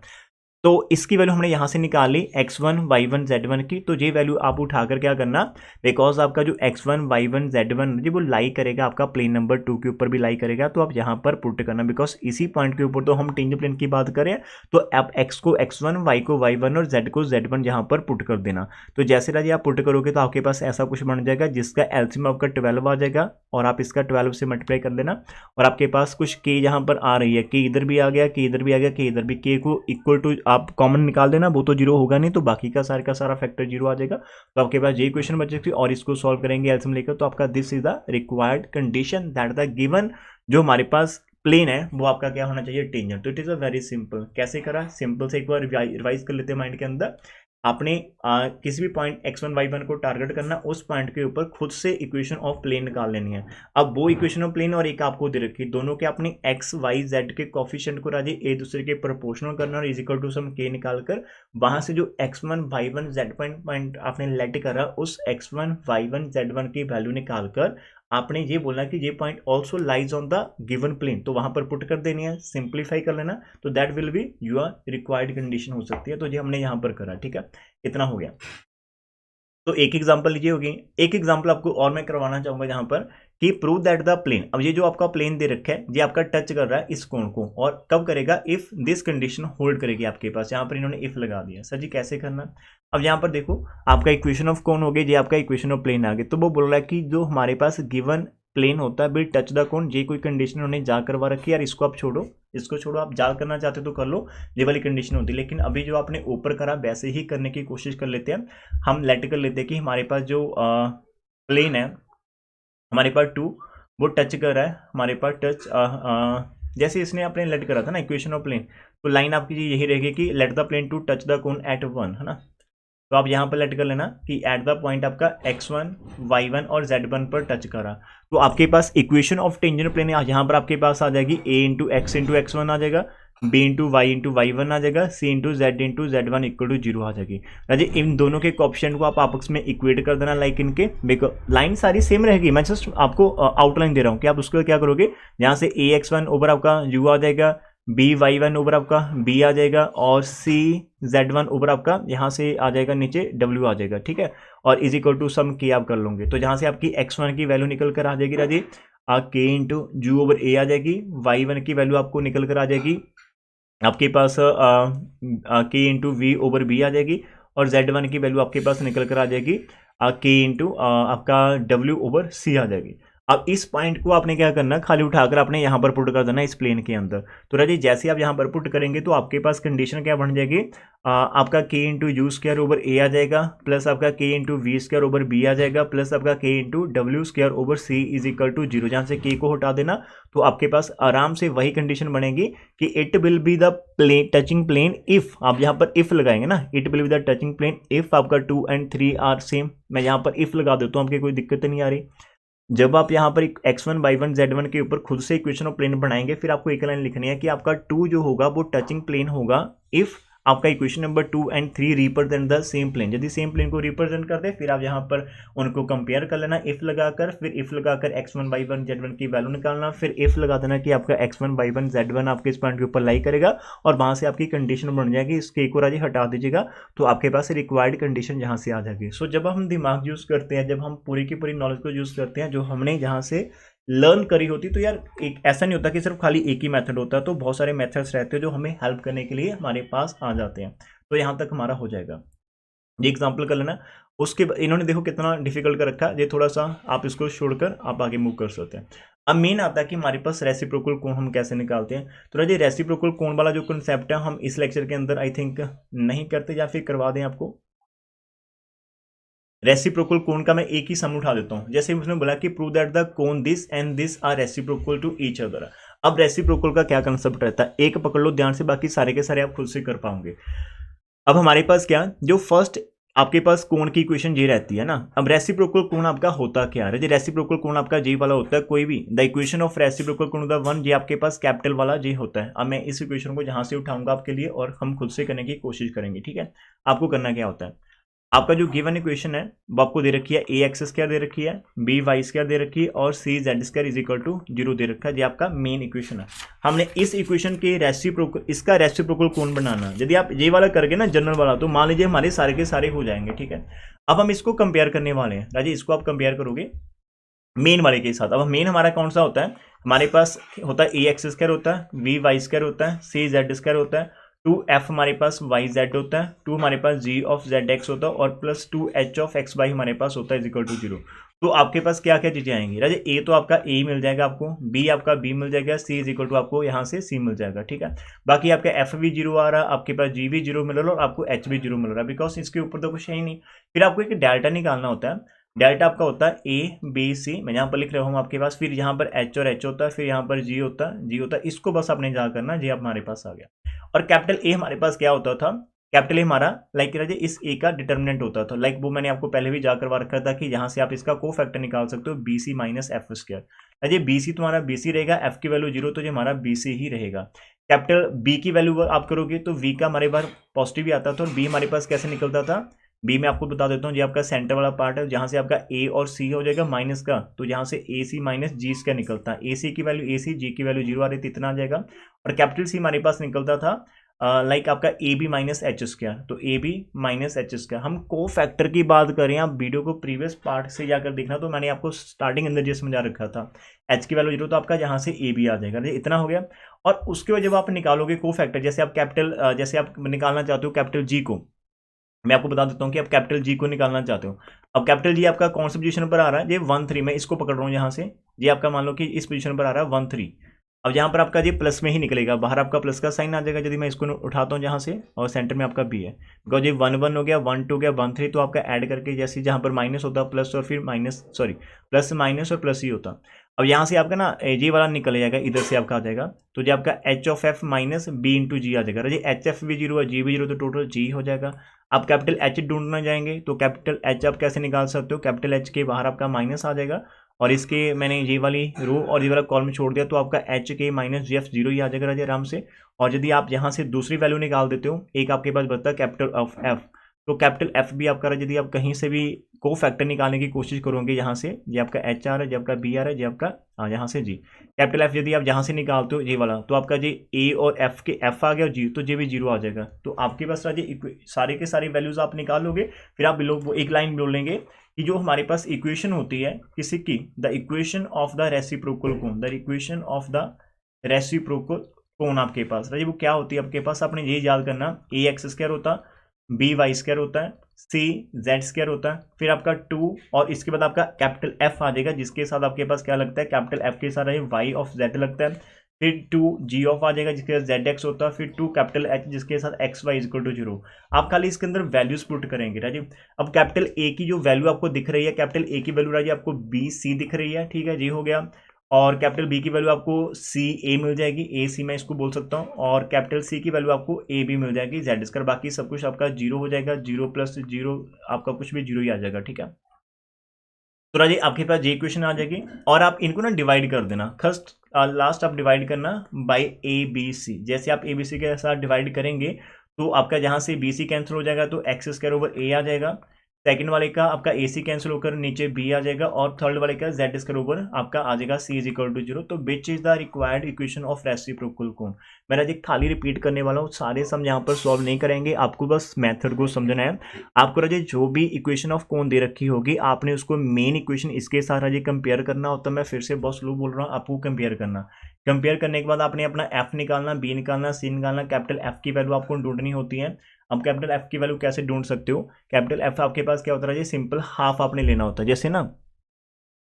तो इसकी वैल्यू हमने यहाँ से निकाली x1 y1 z1 की, तो ये वैल्यू आप उठाकर क्या करना, बिकॉज आपका जो x1 y1 z1 जी वो लाई करेगा आपका प्लेन नंबर 2 के ऊपर भी लाई करेगा, तो आप यहाँ पर पुट करना, बिकॉज इसी पॉइंट के ऊपर तो हम टेंजेंट प्लेन की बात करें, तो आप x को x1 y को y1 और z को z1 यहाँ पर पुट कर देना। तो जैसे राजी आप पुट करोगे तो आपके पास ऐसा कुछ बन जाएगा जिसका एलसीएम आपका 12 आ जाएगा, और आप इसका 12 से मल्टीप्लाई कर देना, और आपके पास कुछ k यहाँ पर आ रही है, k इधर भी आ गया, k इधर भी आ गया, k इधर भी, k को इक्वल टू आप कॉमन निकाल देना, वो तो जीरो होगा नहीं, तो बाकी का सारा फैक्टर जीरो आ जाएगा। तो आपके पास ये क्वेश्चन बच जाएगी, और इसको सॉल्व करेंगे एलसीएम लेकर, तो आपका this is the required condition that the given जो हमारे पास प्लेन है वो आपका क्या होना चाहिए, टेंजेंट। तो it is a very simple. कैसे करा, सिंपल से एक बार रिवाइज कर लेते हैं माइंड के अंदर। आपने किसी भी पॉइंट x1 y1 को टारगेट करना, उस पॉइंट के ऊपर खुद से इक्वेशन ऑफ प्लेन निकाल लेनी है। अब वो इक्वेशन ऑफ प्लेन और एक आपको दे रखी, दोनों के अपने x y z के कोफिशिएंट को राजी एक दूसरे के प्रोपोर्शनल करना और is equal to some k निकालकर वहां से जो x1 y1 z1 पॉइंट आपने लेट करा, उस x1 y1 z1 की वैल्यू निकालकर आपने ये बोलना कि ये point also lies on the given plane, तो वहां पर पुट कर देनी है, सिंप्लीफाई कर लेना, तो that will be your required condition हो सकती है। तो ये हमने यहां पर करा, ठीक है, इतना हो गया। तो एक एग्जांपल लीजिए होगी, एक एग्जांपल आपको और मैं करवाना चाहूंगा जहां पर कि प्रूव दैट द प्लेन, अब ये जो आपका प्लेन दे रखा है ये आपका टच कर रहा है इस कोण को, और कब करेगा, इफ दिस कंडीशन होल्ड करेगी आपके पास। यहाँ पर इन्होंने इफ लगा दिया। सर जी कैसे करना, अब यहाँ पर देखो आपका इक्वेशन ऑफ कोण हो गया, ये आपका इक्वेशन ऑफ प्लेन आ गया, तो वो बोल रहा है कि जो हमारे पास गिवन प्लेन होता है, बिल टच द कोण, ये कोई कंडीशन उन्होंने जा करवा रखी है, यार इसको आप छोड़ो, इसको छोड़ो, आप जा करना चाहते तो कर लो, ये वाली कंडीशन होती है। लेकिन अभी जो आपने ऊपर करा वैसे ही करने की कोशिश कर लेते हैं, हम लेट कर लेते हैं कि हमारे पास जो प्लेन है हमारे पास 2 वो टच कर रहा है, हमारे पास टच जैसे इसने अपने लेट करा था ना इक्वेशन ऑफ प्लेन, तो लाइन आपकी यही रहेगी कि let the plane to touch the cone at 1, है ना। तो आप यहाँ पर लेट कर लेना कि एट द पॉइंट आपका x1 y1 और z1 पर टच करा, तो आपके पास इक्वेशन ऑफ टेंजेंट प्लेन यहाँ पर आपके पास आ जाएगी a into X into x1 आ जाएगा, b इंटू y1 आ जाएगा, c into z1 equal to 0 आ जाएगी। राजे इन दोनों के कोएफिशिएंट को आप आपस में इक्वेट कर देना, लाइक इनके लाइन सारी सेम रहेगी, मैं जस्ट आपको आउटलाइन दे रहा हूँ कि आप उसको क्या करोगे, यहाँ से ax1 ओवर आपका u आ जाएगा, बी y1 ओवर आपका b आ जाएगा, और c z1 ओवर आपका यहाँ से आ जाएगा नीचे w आ जाएगा, ठीक है, और is equal to some k आप कर लोगे, तो जहाँ से आपकी x1 की वैल्यू निकल कर आ जाएगी राजी k इंटू जू ओवर a आ जाएगी, y1 की वैल्यू आपको निकल कर आ जाएगी आपके पास k into V over b आ जाएगी, और z1 की वैल्यू आपके पास निकल कर आ जाएगी k इंटू आपका w ओवर c आ जाएगी। अब इस पॉइंट को आपने क्या करना, खाली उठाकर आपने यहाँ पर पुट कर देना इस प्लेन के अंदर। तो राजी जैसे आप यहाँ पर पुट करेंगे तो आपके पास कंडीशन क्या बन जाएगी, आपका k into U square over a आ जाएगा, प्लस आपका k into V square over b आ जाएगा, प्लस आपका k into W square over c is equal to 0। जहाँ से k को हटा देना, तो आपके पास आराम से वही कंडीशन बनेगी कि it will be the plane touching plane if, आप यहाँ पर इफ लगाएंगे ना, it will be the touching plane if आपका 2 and 3 आर सेम। मैं यहाँ पर इफ लगा देता हूँ, आपकी कोई दिक्कत नहीं आ रही। जब आप यहाँ पर x1 y1 z1 के ऊपर खुद से इक्वेशन ऑफ प्लेन बनाएंगे, फिर आपको एक लाइन लिखनी है कि आपका 2 जो होगा वो टचिंग प्लेन होगा इफ आपका equation number 2 and 3 represent the same plane. यदि सेम प्लेन को रिप्रेजेंट कर दे, फिर आप यहाँ पर उनको कंपेयर कर लेना इफ लगाकर, फिर इफ लगाकर x1 y1 z1 की वैल्यू निकालना, फिर इफ लगा देना कि आपका x1 y1 z1 आपके इस पॉइंट के ऊपर लाई करेगा, और वहां से आपकी कंडीशन बन जाएगी, इस के को राजी हटा दीजिएगा, तो आपके पास रिक्वायर्ड कंडीशन यहाँ से आ जाएगी। सो जब हम दिमाग यूज करते हैं, जब हम पूरी की पूरी नॉलेज को यूज करते हैं जो हमने यहाँ से लर्न करी होती, तो यार एक ऐसा नहीं होता कि सिर्फ खाली एक ही मेथड होता है, तो बहुत सारे मेथड्स रहते हैं जो हमें हेल्प करने के लिए हमारे पास आ जाते हैं। तो यहाँ तक हमारा हो जाएगा, ये एग्जांपल कर लेना। उसके इन्होंने देखो कितना डिफिकल्ट कर रखा है, ये थोड़ा सा आप इसको छोड़कर आप आगे मूव कर सकते हैं। अब मेन आता है कि हमारे पास रेसिप्रोकल कोण हम कैसे निकालते हैं। तो राजी रेसिप्रोकल कोण वाला जो कंसेप्ट है हम इस लेक्चर के अंदर आई थिंक नहीं करते, या फिर करवा दें आपको। रेसिप्रोकल कोण का मैं एक ही सम उठा देता हूं, जैसे उसने बोला कि prove that the cone this and this are reciprocal to each other. अब रेसिप्रोकल का क्या कंसेप्ट रहता है, एक पकड़ लो ध्यान से, बाकी सारे के सारे आप खुद से कर पाओगे। अब हमारे पास क्या, जो फर्स्ट आपके पास कोण की इक्वेशन ये रहती है ना। अब रेसिप्रोकल कोण आपका होता क्या है, रेसिप्रोकल कोण आपका जे वाला होता है कोई भी, द इक्वेशन ऑफ रेसिप्रोकल कोण द वन, ये आपके पास कैपिटल वाला जे होता है। अब मैं इस इक्वेशन को जहां से उठाऊंगा आपके लिए और हम खुद से करने की कोशिश करेंगे, ठीक है। आपको करना क्या होता है, आपका जो गिवन इक्वेशन है वो आपको दे रखी है, ए एक्स स्क्वायर दे रखी है, बी वाई स्क्वायर दे रखी है और c z square is equal to 0 दे रखा है। ये आपका मेन इक्वेशन है। हमने इस इक्वेशन के रेसिप्रोकल, इसका रेसिप्रोकल कोण बनाना, यदि आप ये वाला करके ना जनरल वाला, तो मान लीजिए हमारे सारे के सारे हो जाएंगे, ठीक है। अब हम इसको कंपेयर करने वाले हैं राजी, इसको आप कंपेयर करोगे मेन वाले के साथ। अब मेन हमारा कौन सा होता है, हमारे पास होता है ए एक्स स्क्वायर होता है, वी वाई स्क्वायर होता है, सी जेड स्क्वायर होता है, 2f हमारे पास वाई जेड होता है, 2 हमारे पास g ऑफ जेड एक्स होता है और plus 2h of x Y हमारे पास होता है इक्वल टू 0। तो आपके पास क्या क्या चीजें आएंगी राजे, ए तो आपका ए मिल जाएगा आपको, बी आपका बी मिल जाएगा, सी इज इक्वल टू आपको यहाँ से सी मिल जाएगा, ठीक है। बाकी आपका एफ भी 0 आ रहा है, आपके पास जी भी 0 मिल रहा है और आपको एच भी 0 मिल रहा है, बिकॉज इसके ऊपर तो कुछ है ही नहीं। फिर आपको एक डेल्टा निकालना होता है, डेल्टा आपका होता है ए बी सी, मैं यहाँ पर लिख रहा हूँ आपके पास, फिर यहाँ पर एच और एच होता है, फिर यहाँ पर जी होता है, इसको बस आपने जा करना, जी आप हमारे पास आ गया। और कैपिटल ए हमारे पास क्या होता था, कैपिटल ए हमारा लाइक इस ए का डिटर्मिनेंट होता था, लाइक वो मैंने आपको पहले भी जा करवा रखा था कि यहाँ से आप इसका को फैक्टर निकाल सकते हो बी सी minus F square. Ajay B C तुम्हारा बी सी रहेगा, एफ की वैल्यू 0 तो ये हमारा बी सी ही रहेगा। कैपिटल बी की वैल्यू आप करोगे तो वी का हमारे बार पॉजिटिव ही आता था, और बी हमारे पास कैसे निकलता था, बी में आपको बता देता हूँ, ये आपका सेंटर वाला पार्ट है, जहां से आपका ए और सी हो जाएगा माइनस का, तो यहाँ से ए सी माइनस जी का निकलता है, ए सी की वैल्यू ए सी, जी की वैल्यू 0 आ रही थी, इतना आ जाएगा। और कैपिटल सी हमारे पास निकलता था लाइक आपका a B minus h square, तो a B minus h square. हम को फैक्टर की बात करें, आप वीडियो को प्रीवियस पार्ट से जाकर देखना, तो मैंने आपको स्टार्टिंग अंदर जैसे समझा रखा था, एच की वैल्यू 0 तो आपका यहाँ से ए बी आ जाएगा, इतना हो गया। और उसके बाद जब आप निकालोगे को फैक्टर, जैसे आप कैपिटल जैसे आप निकालना चाहते हो कैपिटल जी को, मैं आपको बता देता हूँ कि आप कैपिटल जी को निकालना चाहते हो। अब कैपिटल जी आपका कौन सी पोजीशन पर आ रहा है, ये 1 3, मैं इसको पकड़ रहा हूँ यहाँ से, ये आपका मान लो कि इस पोजीशन पर आ रहा है 1 3। अब यहाँ पर आपका ये प्लस में ही निकलेगा, बाहर आपका प्लस का साइन आ जाएगा यदि मैं इसको उठाता हूँ जहाँ से, और सेंटर में आपका बी है, बिकॉज ये 1 1 हो गया, 1 2 हो गया, 1 3, तो आपका ऐड करके जैसे जहाँ पर माइनस होता है प्लस, और फिर माइनस सॉरी प्लस माइनस और प्लस ही होता। अब यहाँ से आपका ना जी वाला निकल जाएगा, इधर से आपका आ जाएगा, तो जो आपका h of f minus b into g आ जाएगा, जी एच एफ भी 0 है, जी भी 0, तो टोटल जी हो जाएगा। आप कैपिटल एच ढूंढना जाएंगे तो कैपिटल एच आप कैसे निकाल सकते हो, कैपिटल एच के बाहर आपका माइनस आ जाएगा, और इसके मैंने ये वाली रो और ये वाला कॉलम छोड़ दिया, तो आपका एच के माइनस जी एफ 0 ही आ जाएगा राजे आराम से। और यदि आप यहाँ से दूसरी वैल्यू निकाल देते हो, एक आपके पास बचता है कैपिटल ऑफ एफ, तो कैपिटल एफ भी आपका, यदि आप कहीं से भी को फैक्टर निकालने की कोशिश करोगे, यहाँ से ये आपका एच आ रहा है, ये आपका बी आ रहा है, ये आपका यहाँ से जी, कैपिटल एफ यदि आप यहाँ से निकालते हो ये वाला, तो आपका जी ए और एफ के एफ आ गया जी, तो ये भी 0 आ जाएगा। तो आपके पास राजे सारे के सारे वैल्यूज आप निकालोगे, फिर आप वो एक लाइन बोलेंगे कि जो हमारे पास इक्वेशन होती है किसी की, the equation of the reciprocal cone, the equation of the reciprocal cone आपके पास राजे वो क्या होती है आपके पास, आपने ये याद करना, ए एक्स स्क्वायर होता, बी वाई स्क्वायर होता है, सी जेड स्क्वायर होता है, फिर आपका 2, और इसके बाद आपका कैपिटल एफ आ जाएगा, जिसके साथ आपके पास क्या लगता है, कैपिटल एफ के साथ वाई ऑफ जेड लगता है, फिर 2 जी ऑफ आ जाएगा जिसके साथ जेड एक्स होता है, फिर 2 कैपिटल एच जिसके साथ एक्स वाई इक्वल टू 0। आप खाली इसके अंदर वैल्यूज पुट करेंगे राजीव। अब कैपिटल ए की जो वैल्यू आपको दिख रही है, कैपिटल ए की वैल्यू राजीव आपको बी सी दिख रही है, ठीक है जी हो गया। और कैपिटल बी की वैल्यू आपको सी ए मिल जाएगी, ए सी मैं इसको बोल सकता हूँ, और कैपिटल सी की वैल्यू आपको ए बी मिल जाएगी, जेड स्क्वायर, बाकी सब कुछ आपका 0 हो जाएगा, 0 प्लस 0 आपका कुछ भी 0 ही आ जाएगा, ठीक है। तो राजी आपके पास ये इक्वेशन आ जाएगी, और आप इनको ना डिवाइड कर देना, फर्स्ट लास्ट आप डिवाइड करना बाय ए बी सी। जैसे आप ए बी सी के साथ डिवाइड करेंगे तो आपका जहाँ से बी सी कैंसिल हो जाएगा तो एक्स स्क्वायर ओवर ए आ जाएगा, सेकंड वाले का आपका ए सी कैंसिल होकर नीचे बी आ जाएगा, और थर्ड वाले का जेड स्क्वायर ओवर आपका आ जाएगा सी इज इक्वल टू 0। तो which is the required equation of reciprocal cone. मेरा जी खाली रिपीट करने वाला हूँ, सारे सम यहाँ पर सॉल्व नहीं करेंगे, आपको बस मेथड को समझना है। आपको राजे जो भी इक्वेशन ऑफ कोन दे रखी होगी, आपने उसको मेन इक्वेशन इसके साथ राजे कंपेयर करना होता है। मैं फिर से बहुत स्लो बोल रहा हूँ, आपको कंपेयर करना, कंपेयर करने के बाद आपने अपना एफ निकालना, बी निकालना, सी निकालना, कैपिटल एफ की वैल्यू आपको ढूंढनी होती है। अब कैपिटल एफ की वैल्यू कैसे ढूंढ सकते हो, कैपिटल एफ आपके पास क्या होता है, सिंपल हाफ आपने लेना होता है। जैसे ना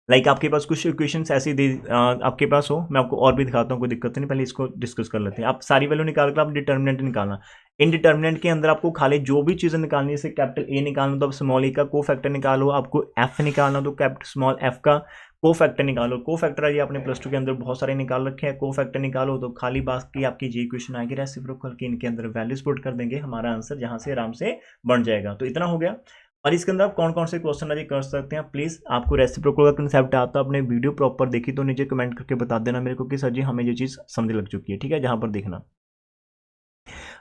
लाइक आपके पास कुछ इक्वेशंस ऐसी दे आपके पास हो, मैं आपको और भी दिखाता हूँ, कोई दिक्कत नहीं, पहले इसको डिस्कस कर लेते हैं। आप सारी वैल्यू निकाल कर आप डिटर्मिनेंट निकालना, इन डिटर्मिनेंट के अंदर आपको खाली जो भी चीज़ें निकालनी है, जैसे कैपिटल ए निकालना तो आप स्मॉल ए का को फैक्टर निकालो, आपको एफ निकालना तो कैपिटल स्मॉल एफ का को फैक्टर निकालो, को फैक्टर है आपने प्लस 2 के अंदर बहुत सारे निकाल रखे हैं, को फैक्टर निकालो तो खाली बात की आपकी जी इक्वेशन आएगी रेसिप्रोकल की, इनके अंदर वैल्यूज पुट कर देंगे, हमारा आंसर जहां से आराम से बन जाएगा। तो इतना हो गया। और इसके अंदर आप कौन कौन से क्वेश्चन आज कर सकते हैं, प्लीज आपको रेसिप्रोकल का कंसेप्ट आता है, अपने वीडियो प्रॉपर देखी तो नीचे कमेंट करके बता देना मेरे को कि सर जी हमें ये चीज समझ लग चुकी है, ठीक है। जहां पर देखना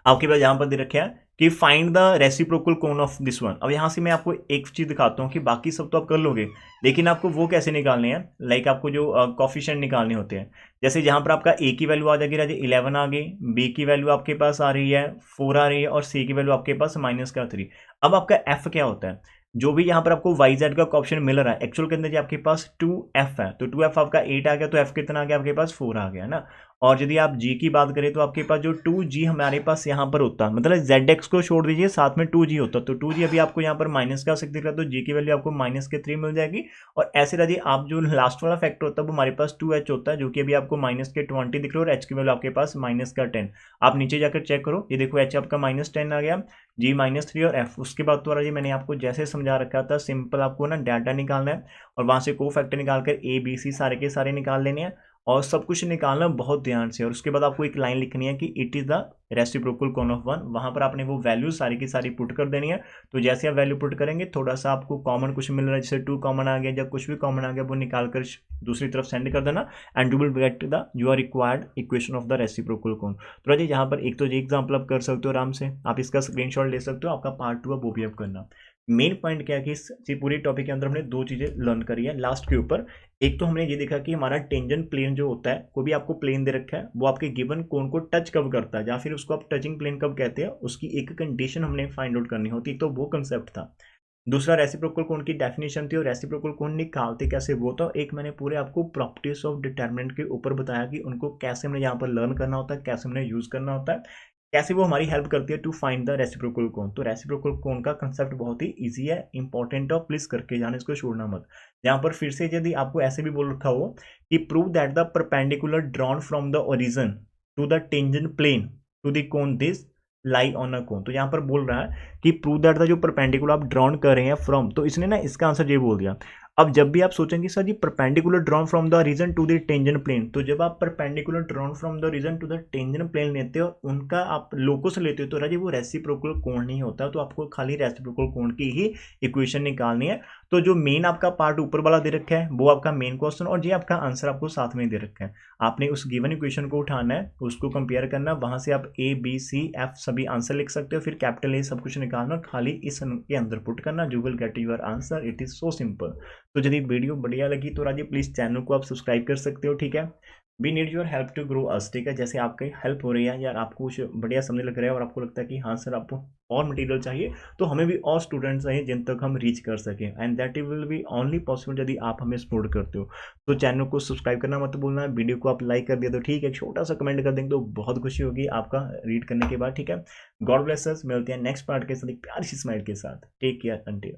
आपके पास यहाँ पर दे रखे हैं कि find the reciprocal cone of this one. अब यहाँ से मैं आपको एक चीज दिखाता हूँ कि बाकी सब तो आप कर लोगे, लेकिन आपको वो कैसे निकालने हैं, लाइक आपको जो कॉफिशिएंट निकालने होते हैं। जैसे जहां पर आपका ए की वैल्यू आ जाएगी राजे 11 आ गई, बी की वैल्यू आपके पास आ रही है 4 आ रही है, और सी की वैल्यू आपके पास -3। अब आपका एफ क्या होता है, जो भी यहाँ पर आपको वाई जेड का ऑप्शन मिल रहा है, एक्चुअल के अंदर आपके पास 2f है, तो 2f आपका 8 आ गया, तो f कितना आ गया आपके पास 4 आ गया ना। और यदि आप g की बात करें तो आपके पास जो 2g हमारे पास यहाँ पर होता है, मतलब zx को छोड़ दीजिए साथ में 2g होता, तो 2g अभी आपको यहाँ पर माइनस का दिख रहा है, तो g की वैल्यू आपको -3 मिल जाएगी। और ऐसे रहिए आप जो लास्ट वाला फैक्टर होता है वो हमारे पास 2h होता है, जो कि अभी आपको -20 दिख रहा है, और h की वैल्यू आपके पास -10। आप नीचे जाकर चेक करो, ये देखो h आपका -10 आ गया, g -3 और f। उसके बाद तो जी मैंने आपको जैसे समझा रखा था, सिंपल आपको ना डाटा निकालना है और वहां से को फैक्टर निकालकर ए बी सी सारे के सारे निकाल लेने हैं, और सब कुछ निकालना बहुत ध्यान से। और उसके बाद आपको एक लाइन लिखनी है कि it is the reciprocal cone of one, वहां पर आपने वो वैल्यू सारी की सारी पुट कर देनी है। तो जैसे आप वैल्यू पुट करेंगे थोड़ा सा आपको कॉमन कुछ मिल रहा है, जैसे 2 कॉमन आ गया, जब कुछ भी कॉमन आ गया वो निकाल कर दूसरी तरफ सेंड कर देना, and you will get the you are required equation of the reciprocal cone. तो राजी यहाँ पर एक तो ये एग्जाम्पल आप कर सकते हो आराम से, आप इसका स्क्रीनशॉट ले सकते हो, आपका पार्ट 2 वो भी आप करना। मेन पॉइंट क्या है कि इस पूरी टॉपिक के अंदर हमने दो चीजें लर्न करी है लास्ट के ऊपर। एक तो हमने ये देखा कि हमारा टेंजेंट प्लेन जो होता है, कोई भी आपको प्लेन दे रखा है, वो आपके गिवन कोन को टच कब करता है, या फिर उसको आप टचिंग प्लेन कब कहते हैं, उसकी एक कंडीशन हमने फाइंड आउट करनी होती, तो वो कंसेप्ट था। दूसरा रेसिप्रोकल कोन की डेफिनेशन थी, और रेसिप्रोकल कोन निकालते कैसे वो था। एक मैंने पूरे आपको प्रॉपर्टीज ऑफ डिटरमिनेंट के ऊपर बताया कि उनको कैसे हमने यहाँ पर लर्न करना होता है, कैसे हमने यूज करना होता है, कैसे वो हमारी हेल्प करती है to find the reciprocal cone. तो रेसिप्रोकल कोन का कंसेप्ट बहुत ही इजी है, इंपॉर्टेंट है, प्लीज करके जाना, इसको छोड़ना मत। यहाँ पर फिर से यदि आपको ऐसे भी बोल रखा हो कि prove that the perpendicular drawn from the origin to the tangent plane to the cone this lie on a cone, तो यहाँ पर बोल रहा है कि प्रूव दैट द जो परपेंडिकुलर आप ड्रॉन कर रहे हैं फ्रॉम, तो इसने ना इसका आंसर ये बोल दिया। अब जब भी आप सोचेंगे सर जी perpendicular drawn from the region to the tangent plane, तो जब आप perpendicular drawn from the region to the tangent plane लेते हो, उनका आप लोकस लेते हो, तो राजी वो रेसिप्रोकल कोण नहीं होता, तो आपको खाली रेसिप्रोकल कोण की ही इक्वेशन निकालनी है। तो जो मेन आपका पार्ट ऊपर वाला दे रखा है वो आपका मेन क्वेश्चन, और ये आपका आंसर आपको साथ में दे रखा है। आपने उस गिवन इक्वेशन को उठाना है, उसको कंपेयर करना, वहां से आप ए बी सी एफ सभी आंसर लिख सकते हो, फिर कैपिटल ए सब कुछ निकालना, खाली इस के अंदर पुट करना, you will get your answer. It is so simple. तो यदि वीडियो बढ़िया लगी तो राजी प्लीज चैनल को आप सब्सक्राइब कर सकते हो, ठीक है। We need your help to grow us, ठीक है। जैसे आपकी हेल्प हो रही है यार, आपको कुछ बढ़िया समझने लग रहा है और आपको लगता है कि हाँ सर आपको और मटेरियल चाहिए, तो हमें भी और स्टूडेंट्स चाहिए जिन तक हम रीच कर सकें, and that will be only possible यदि आप हमें सपोर्ट करते हो। तो चैनल को सब्सक्राइब करना मत भूलना, वीडियो को आप लाइक कर दिया तो ठीक है, छोटा सा कमेंट कर देंगे तो बहुत खुशी होगी आपका रीड करने के बाद, ठीक है। गॉड ब्लेस अस, मिलते हैं नेक्स्ट पार्ट के साथ एक प्यारी सी स्माइल के साथ। Take care, until.